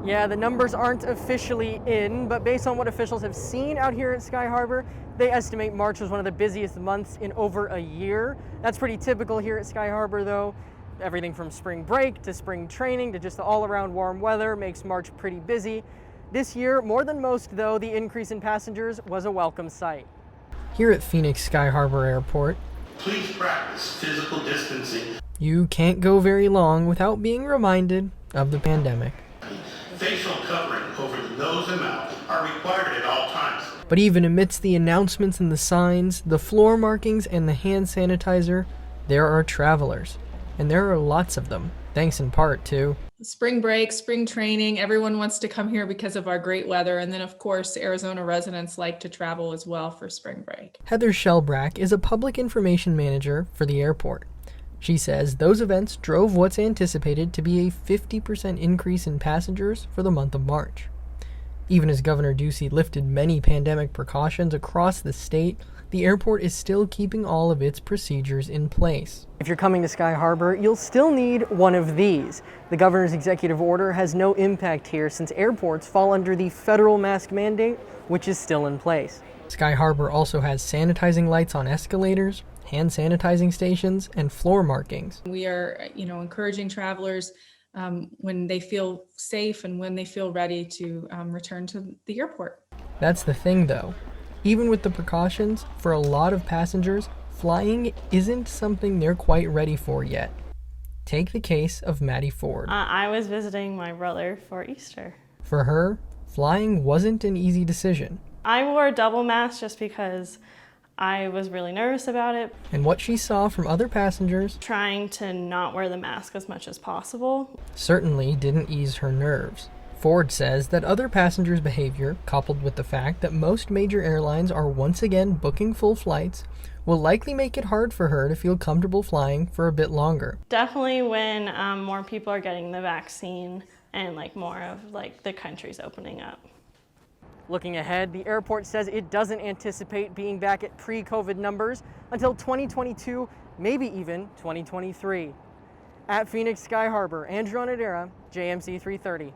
Yeah, the numbers aren't officially in, but based on what officials have seen out here at Sky Harbor, they estimate March was one of the busiest months in over a year. That's pretty typical here at Sky Harbor, though. Everything from spring break to spring training to just the all-around warm weather makes March pretty busy. This year, more than most, though, the increase in passengers was a welcome sight. Here at Phoenix Sky Harbor Airport, please practice physical distancing. You can't go very long without being reminded of the pandemic. Facial covering over the nose and mouth are required at all times. But even amidst the announcements and the signs, the floor markings and the hand sanitizer, there are travelers. And there are lots of them, thanks in part to spring break, spring training. Everyone wants to come here because of our great weather. And then, of course, Arizona residents like to travel as well for spring break. Heather Shellbrack is a public information manager for the airport. She says those events drove what's anticipated to be a 50% increase in passengers for the month of March. Even as Governor Ducey lifted many pandemic precautions across the state, the airport is still keeping all of its procedures in place. If you're coming to Sky Harbor, you'll still need one of these. The governor's executive order has no impact here since airports fall under the federal mask mandate, which is still in place. Sky Harbor also has sanitizing lights on escalators, hand sanitizing stations, and floor markings. We are, encouraging travelers when they feel safe and when they feel ready to return to the airport. That's the thing, though. Even with the precautions, for a lot of passengers, flying isn't something they're quite ready for yet. Take the case of Maddie Ford. I was visiting my brother for Easter. For her, flying wasn't an easy decision. I wore a double mask just because I was really nervous about it. And what she saw from other passengers, trying to not wear the mask as much as possible, certainly didn't ease her nerves. Ford says that other passengers' behavior, coupled with the fact that most major airlines are once again booking full flights, will likely make it hard for her to feel comfortable flying for a bit longer. Definitely when more people are getting the vaccine and more of the country's opening up. Looking ahead, the airport says it doesn't anticipate being back at pre-COVID numbers until 2022, maybe even 2023. At Phoenix Sky Harbor, Andrew Onadera, JMC 330.